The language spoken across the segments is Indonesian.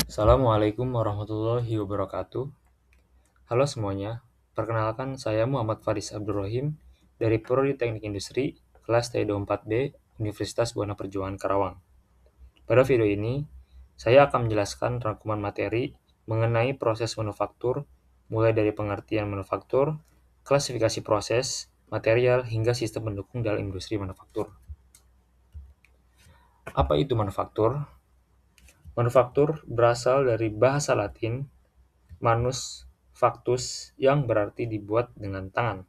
Assalamualaikum warahmatullahi wabarakatuh. Halo semuanya, perkenalkan saya Muhammad Faris Abdurrahim dari Prodi Teknik Industri, kelas T24B, Universitas Buana Perjuangan Karawang. Pada video ini, saya akan menjelaskan rangkuman materi mengenai proses manufaktur, mulai dari pengertian manufaktur, klasifikasi proses, material, hingga sistem pendukung dalam industri manufaktur. Apa itu manufaktur? Manufaktur berasal dari bahasa Latin manus factus yang berarti dibuat dengan tangan.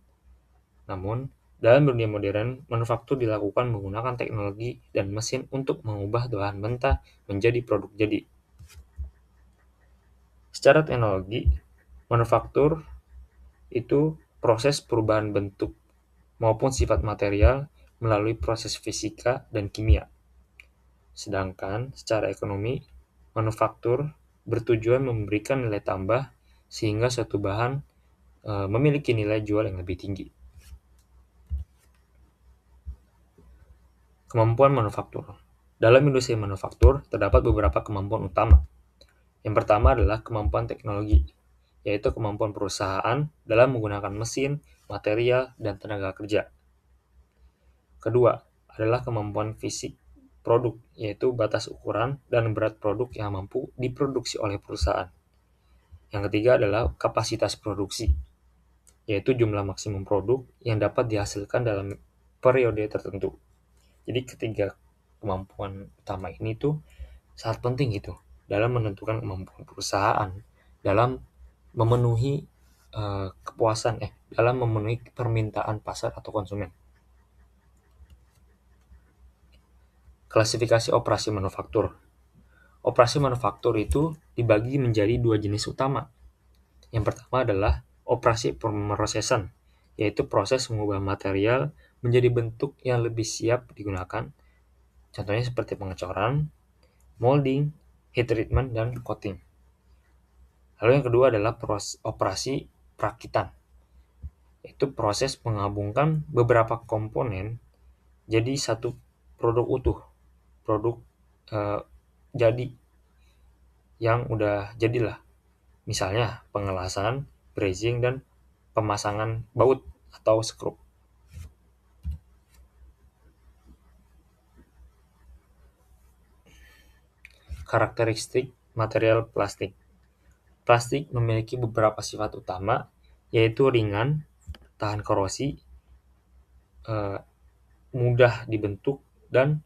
Namun, dalam dunia modern, manufaktur dilakukan menggunakan teknologi dan mesin untuk mengubah bahan mentah menjadi produk jadi. Secara teknologi, manufaktur itu proses perubahan bentuk maupun sifat material melalui proses fisika dan kimia. Sedangkan secara ekonomi, manufaktur bertujuan memberikan nilai tambah sehingga suatu bahan memiliki nilai jual yang lebih tinggi. Kemampuan manufaktur. Dalam industri manufaktur, terdapat beberapa kemampuan utama. Yang pertama adalah kemampuan teknologi, yaitu kemampuan perusahaan dalam menggunakan mesin, material, dan tenaga kerja. Kedua adalah kemampuan fisik produk, yaitu batas ukuran dan berat produk yang mampu diproduksi oleh perusahaan. Yang ketiga adalah kapasitas produksi, yaitu jumlah maksimum produk yang dapat dihasilkan dalam periode tertentu. Jadi ketiga kemampuan utama ini tuh sangat penting gitu dalam menentukan kemampuan perusahaan dalam memenuhi dalam memenuhi permintaan pasar atau konsumen. Klasifikasi operasi manufaktur. Operasi manufaktur itu dibagi menjadi dua jenis utama. Yang pertama adalah operasi pemrosesan, yaitu proses mengubah material menjadi bentuk yang lebih siap digunakan. Contohnya seperti pengecoran, molding, heat treatment, dan coating. Lalu yang kedua adalah operasi perakitan, yaitu proses menggabungkan beberapa komponen jadi satu produk utuh, produk jadi yang udah jadilah. Misalnya pengelasan, brazing, dan pemasangan baut atau skrup. Karakteristik material plastik. Plastik memiliki beberapa sifat utama, yaitu ringan, tahan korosi, mudah dibentuk, dan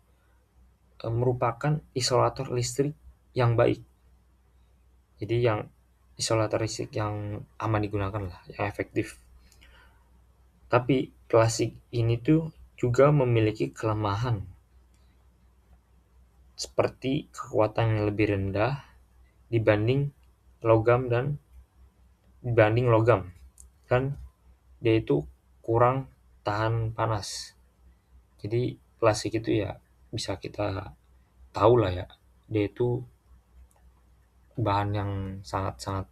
merupakan isolator listrik yang baik. Jadi yang isolator listrik yang aman digunakan lah, yang efektif. Tapi plastik ini tuh juga memiliki kelemahan, seperti kekuatan yang lebih rendah dibanding logam dan dia itu kurang tahan panas. Jadi plastik itu ya bisa kita tahu lah ya, dia itu bahan yang sangat-sangat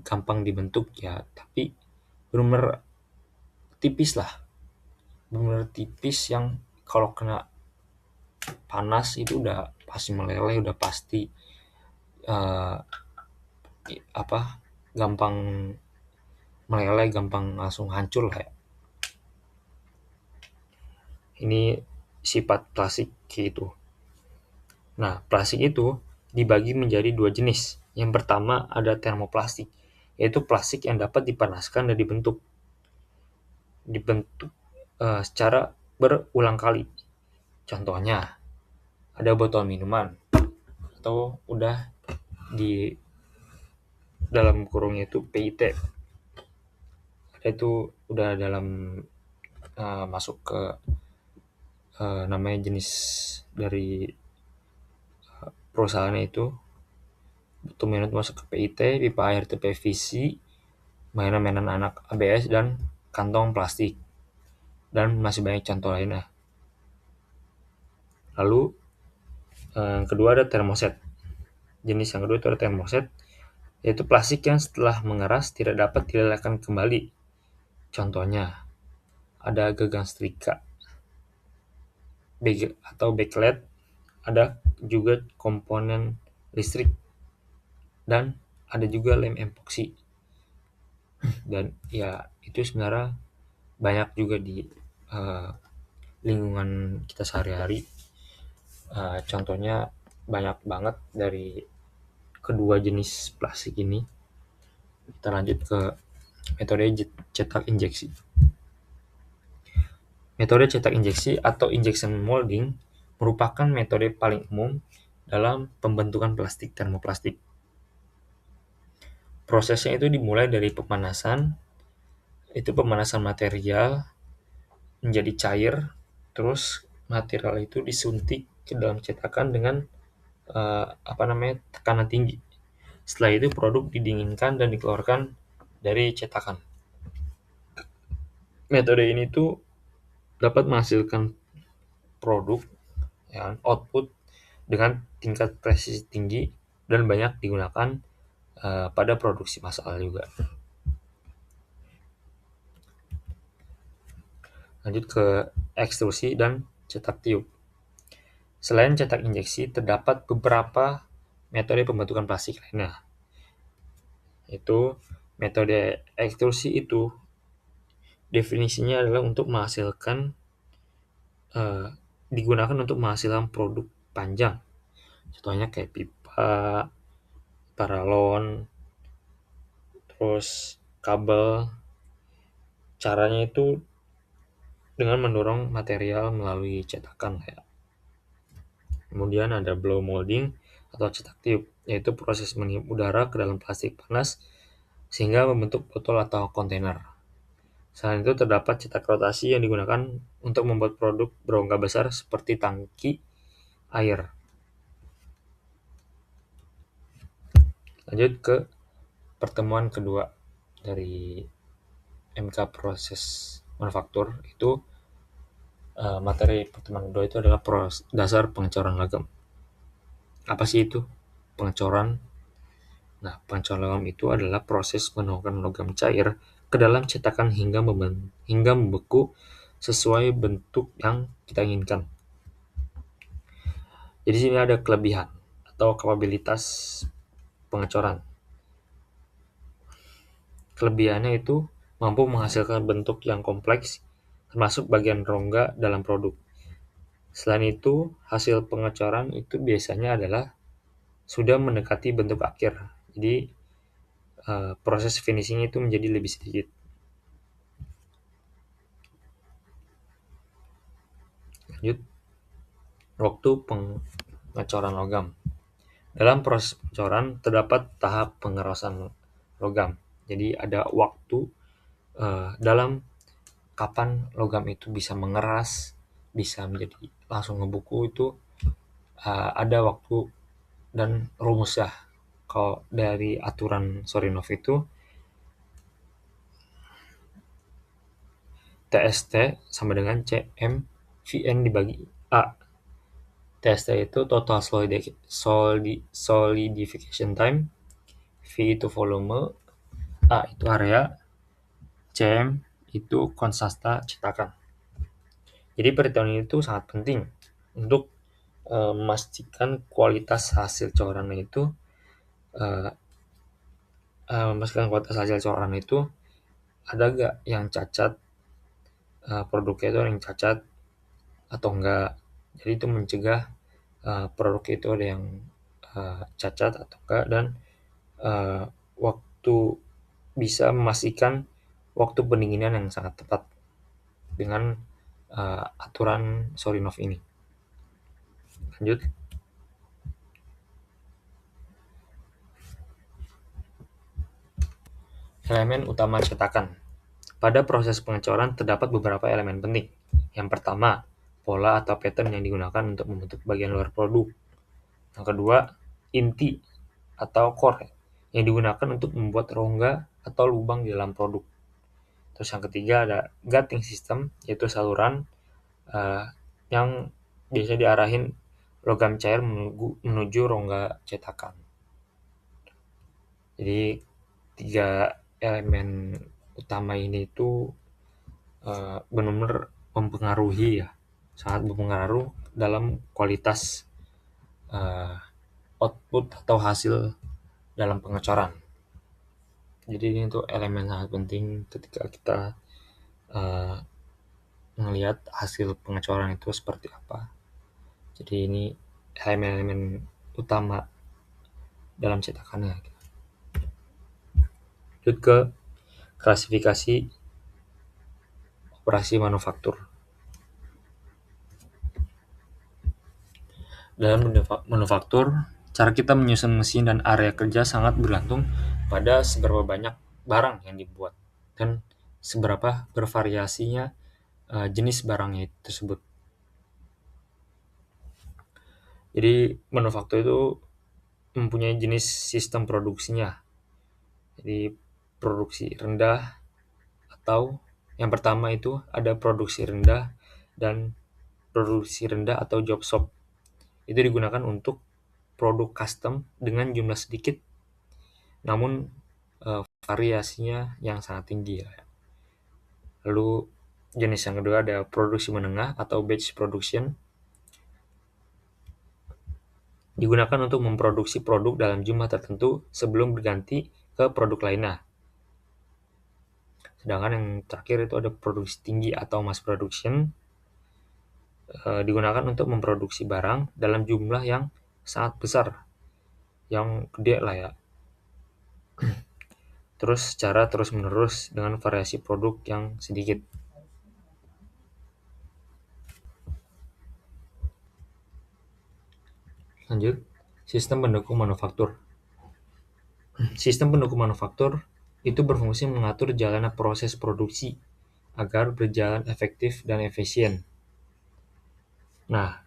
gampang dibentuk ya, tapi benar-benar tipis lah, benar-benar tipis yang kalau kena panas itu udah pasti meleleh, udah pasti gampang meleleh, gampang langsung hancur lah ya. Ini sifat plastik gitu. Nah, plastik itu dibagi menjadi dua jenis. Yang pertama ada termoplastik, yaitu plastik yang dapat dipanaskan dan dibentuk secara berulang kali. Contohnya ada botol minuman atau udah di dalam kurungnya itu PIT. Itu udah dalam masuk ke namanya jenis dari perusahaannya itu. Botol minuman itu masuk ke PIT, pipa air itu PVC, mainan anak ABS, dan kantong plastik. Dan masih banyak contoh lainnya. Lalu yang kedua ada termoset. Jenis yang kedua itu ada termoset, yaitu plastik yang setelah mengeras tidak dapat dilelehkan kembali. Contohnya ada gagang setrika atau backlight, ada juga komponen listrik, dan ada juga lem epoksi. Dan ya itu sebenarnya banyak juga di lingkungan kita sehari-hari. Contohnya banyak banget dari kedua jenis plastik ini. Kita lanjut ke metode cetak injeksi. Metode cetak injeksi atau injection molding merupakan metode paling umum dalam pembentukan plastik termoplastik. Prosesnya itu dimulai dari pemanasan, itu pemanasan material menjadi cair, terus material itu disuntik ke dalam cetakan dengan tekanan tinggi. Setelah itu produk didinginkan dan dikeluarkan dari cetakan. Metode ini tuh dapat menghasilkan produk output dengan tingkat presisi tinggi dan banyak digunakan pada produksi massal juga. Lanjut ke ekstrusi dan cetak tiup. Selain cetak injeksi, terdapat beberapa metode pembentukan plastik lainnya. Itu metode ekstrusi itu definisinya adalah untuk menghasilkan digunakan untuk menghasilkan produk panjang. Contohnya kayak pipa, paralon, terus kabel. Caranya itu dengan mendorong material melalui cetakan kayak. Kemudian ada blow molding atau cetak tiup, yaitu proses meniup udara ke dalam plastik panas sehingga membentuk botol atau kontainer. Selain itu terdapat cetak rotasi yang digunakan untuk membuat produk berongga besar seperti tangki air. Lanjut ke pertemuan kedua dari MK proses manufaktur, itu materi pertemuan kedua itu adalah dasar pengecoran logam. Apa sih itu pengecoran? Nah, pengecoran logam itu adalah proses menuangkan logam cair ke dalam cetakan hingga membeku sesuai bentuk yang kita inginkan. Jadi sini ada kelebihan atau kapabilitas pengecoran. Kelebihannya itu mampu menghasilkan bentuk yang kompleks, termasuk bagian rongga dalam produk. Selain itu, hasil pengecoran itu biasanya adalah sudah mendekati bentuk akhir. Jadi, proses finishing itu menjadi lebih sedikit. Lanjut, waktu pengecoran logam. Dalam proses pengecoran terdapat tahap pengerasan logam. Jadi ada waktu dalam kapan logam itu bisa mengeras, bisa menjadi langsung ngebuku itu ada waktu dan rumusnya. Kalau dari aturan Sorinov itu TST sama dengan CM VN dibagi A. TST itu total solidification time, V itu volume, A itu area, CM itu konsasta cetakan. Jadi perhitungan itu sangat penting untuk memastikan kualitas hasil coran itu ada gak yang cacat, produknya itu ada yang cacat atau enggak. Jadi itu mencegah produk itu ada yang cacat atau enggak, dan waktu bisa memastikan waktu pendinginan yang sangat tepat dengan aturan Sorinov ini. Lanjut. Elemen utama cetakan. Pada proses pengecoran terdapat beberapa elemen penting. Yang pertama, pola atau pattern yang digunakan untuk membentuk bagian luar produk. Yang kedua, inti atau core yang digunakan untuk membuat rongga atau lubang di dalam produk. Terus yang ketiga ada gating system, yaitu saluran yang biasa diarahin logam cair menuju rongga cetakan. Jadi 3 elemen utama ini itu benar-benar mempengaruhi ya, sangat berpengaruh dalam kualitas output atau hasil dalam pengecoran. Jadi ini tuh elemen sangat penting ketika kita melihat hasil pengecoran itu seperti apa. Jadi ini elemen-elemen utama dalam cetakannya. Lanjut ke klasifikasi operasi manufaktur. Dalam manufaktur, cara kita menyusun mesin dan area kerja sangat bergantung pada seberapa banyak barang yang dibuat dan seberapa bervariasinya jenis barangnya tersebut. Jadi manufaktur itu mempunyai jenis sistem produksinya. Jadi produksi rendah atau yang pertama itu ada produksi rendah dan produksi rendah atau job shop. Itu digunakan untuk produk custom dengan jumlah sedikit namun variasinya yang sangat tinggi. Lalu jenis yang kedua ada produksi menengah atau batch production. Digunakan untuk memproduksi produk dalam jumlah tertentu sebelum berganti ke produk lainnya. Sedangkan yang terakhir itu ada produksi tinggi atau mass production. Digunakan untuk memproduksi barang dalam jumlah yang sangat besar, yang gede lah ya. Terus secara terus-menerus dengan variasi produk yang sedikit. Lanjut, sistem pendukung manufaktur. Sistem pendukung manufaktur itu berfungsi mengatur jalannya proses produksi agar berjalan efektif dan efisien. Nah,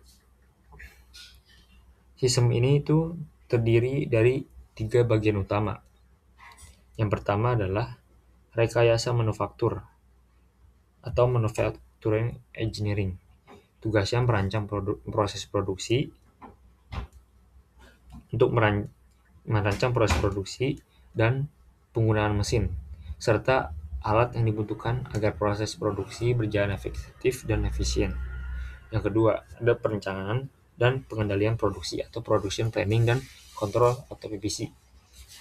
sistem ini itu terdiri dari 3 bagian utama. Yang pertama adalah rekayasa manufaktur atau manufacturing engineering. Tugasnya merancang proses produksi untuk merancang proses produksi dan penggunaan mesin, serta alat yang dibutuhkan agar proses produksi berjalan efektif dan efisien. Yang kedua, ada perencanaan dan pengendalian produksi atau production planning dan kontrol atau PPC.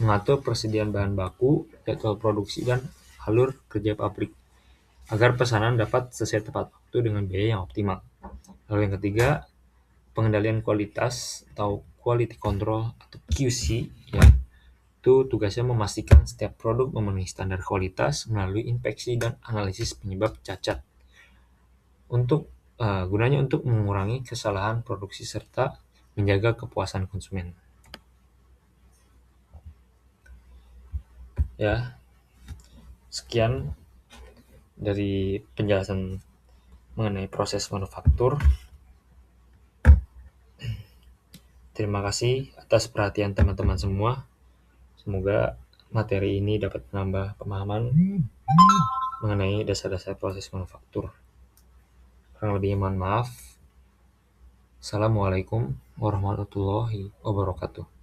Mengatur persediaan bahan baku, jadwal produksi, dan alur kerja pabrik agar pesanan dapat sesuai tepat waktu dengan biaya yang optimal. Lalu yang ketiga, pengendalian kualitas atau quality control atau QC ya. Itu tugasnya memastikan setiap produk memenuhi standar kualitas melalui inspeksi dan analisis penyebab cacat. Gunanya untuk mengurangi kesalahan produksi serta menjaga kepuasan konsumen. Ya, sekian dari penjelasan mengenai proses manufaktur. Terima kasih atas perhatian teman-teman semua. Semoga materi ini dapat menambah pemahaman mengenai dasar-dasar proses manufaktur. Kurang lebihnya mohon maaf. Assalamualaikum warahmatullahi wabarakatuh.